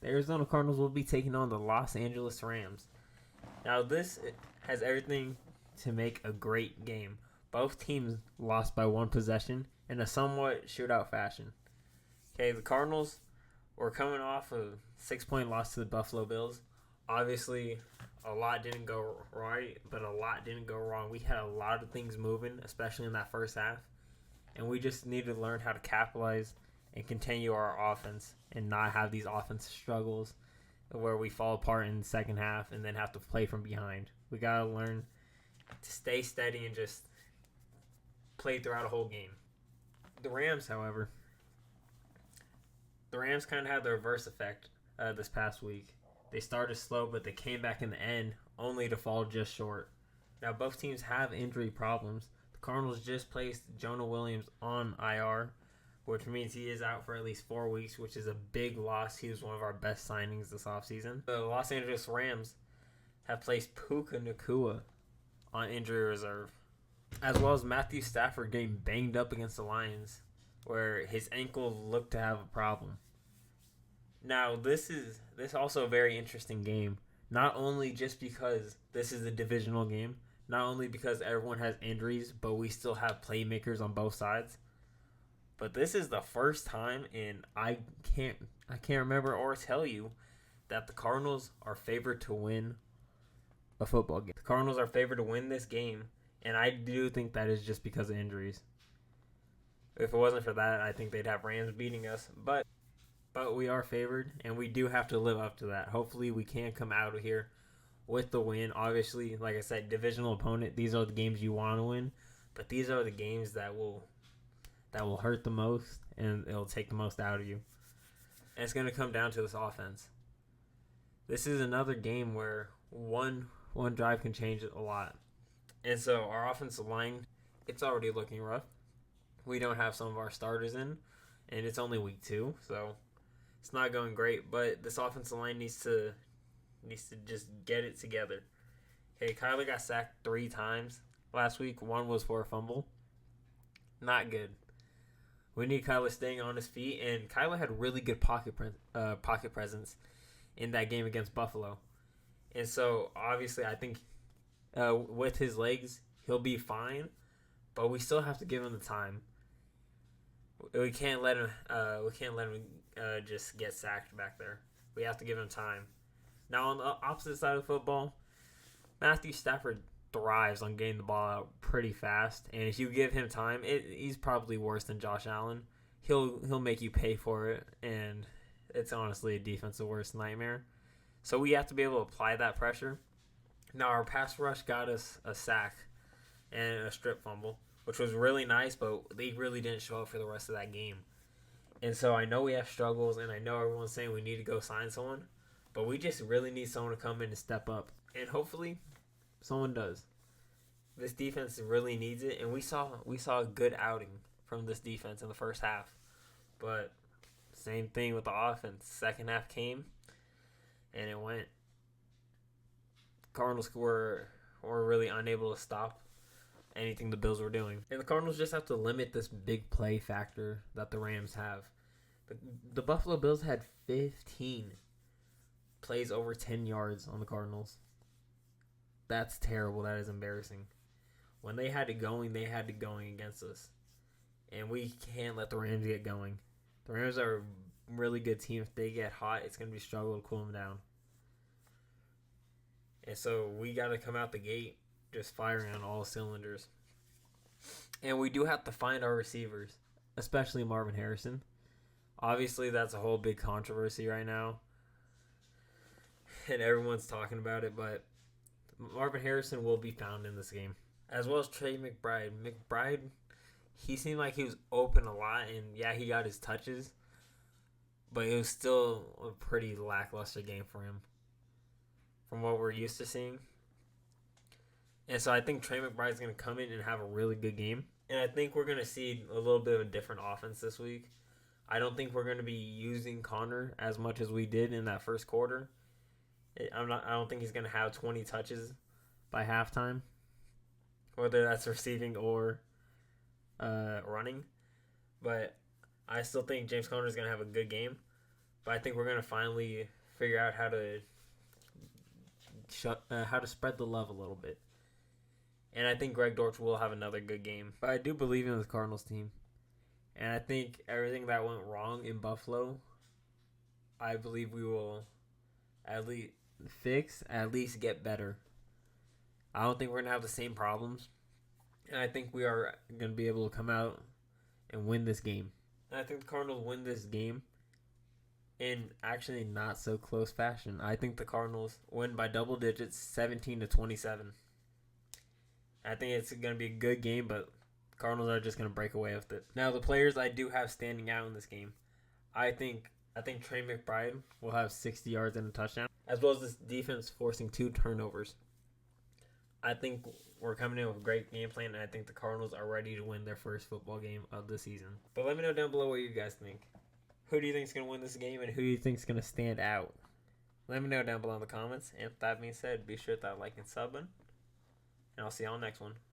the Arizona Cardinals will be taking on the Los Angeles Rams. Now, this has everything to make a great game. Both teams lost by one possession in a somewhat shootout fashion. Okay, the Cardinals were coming off a 6-point loss to the Buffalo Bills. Obviously, a lot didn't go right, but a lot didn't go wrong. We had a lot of things moving, especially in that first half, and we just need to learn how to capitalize and continue our offense and not have these offensive struggles where we fall apart in the second half and then have to play from behind. We got to learn to stay steady and just play throughout a whole game. The Rams, however, kind of had the reverse effect this past week. They started slow, but they came back in the end only to fall just short. Now, both teams have injury problems. The Cardinals just placed Jonah Williams on IR, which means he is out for at least 4 weeks, which is a big loss. He was one of our best signings this offseason. The Los Angeles Rams have placed Puka Nacua on injury reserve, as well as Matthew Stafford getting banged up against the Lions, where his ankle looked to have a problem. Now, this is also a very interesting game, not only just because this is a divisional game, not only because everyone has injuries, but we still have playmakers on both sides. But this is the first time, and I can't remember or tell you that the Cardinals are favored to win a football game. The Cardinals are favored to win this game, and I do think that is just because of injuries. If it wasn't for that, I think they'd have Rams beating us. But we are favored, and we do have to live up to that. Hopefully, we can come out of here with the win. Obviously, like I said, divisional opponent. These are the games you want to win, but these are the games that will hurt the most, and it'll take the most out of you. And it's going to come down to this offense. This is another game where one drive can change it a lot. And so our offensive line, it's already looking rough. We don't have some of our starters in, and it's only week 2, so it's not going great. But this offensive line needs to just get it together. Okay, Kyler got sacked 3 times last week. 1 was for a fumble. Not good. We need Kyler staying on his feet, and Kyler had really good pocket presence in that game against Buffalo. And so, obviously, I think with his legs, he'll be fine, but we still have to give him the time. We can't let him just get sacked back there. We have to give him time. Now, on the opposite side of football, Matthew Stafford thrives on getting the ball out pretty fast, and if you give him time, he's probably worse than Josh Allen. He'll make you pay for it, and it's honestly a defensive worst nightmare. So we have to be able to apply that pressure. Now, our pass rush got us a sack and a strip fumble, which was really nice, but they really didn't show up for the rest of that game. And so I know we have struggles, and I know everyone's saying we need to go sign someone, but we just really need someone to come in and step up. And hopefully someone does. This defense really needs it, and we saw a good outing from this defense in the first half. But same thing with the offense. Second half came, and it went. Cardinals were really unable to stop anything the Bills were doing. And the Cardinals just have to limit this big play factor that the Rams have. The Buffalo Bills had 15 plays over 10 yards on the Cardinals. That's terrible. That is embarrassing. When they had it going against us. And we can't let the Rams get going. The Rams are a really good team. If they get hot, it's going to be a struggle to cool them down. And so we got to come out the gate just firing on all cylinders. And we do have to find our receivers, especially Marvin Harrison. Obviously, that's a whole big controversy right now. And everyone's talking about it, but Marvin Harrison will be found in this game. As well as Trey McBride. McBride, he seemed like he was open a lot, and yeah, he got his touches, but it was still a pretty lackluster game for him from what we're used to seeing. And so I think Trey McBride's going to come in and have a really good game. And I think we're going to see a little bit of a different offense this week. I don't think we're going to be using Connor as much as we did in that first quarter. I don't think he's going to have 20 touches by halftime, whether that's receiving or running. But I still think James Conner is going to have a good game. But I think we're gonna finally figure out how to spread the love a little bit. And I think Greg Dortch will have another good game. But I do believe in the Cardinals team. And I think everything that went wrong in Buffalo, I believe we will at least get better. I don't think we're going to have the same problems. And I think we are going to be able to come out and win this game. And I think the Cardinals win this game in actually not so close fashion. I think the Cardinals win by double digits, 17-27. I think it's going to be a good game, but Cardinals are just going to break away with it. Now, the players I do have standing out in this game, I think Trey McBride will have 60 yards and a touchdown, as well as this defense forcing 2 turnovers. I think we're coming in with a great game plan, and I think the Cardinals are ready to win their first football game of the season. But let me know down below what you guys think. Who do you think is going to win this game, and who do you think is going to stand out? Let me know down below in the comments. And with that being said, be sure to like and sub button. And I'll see y'all next one.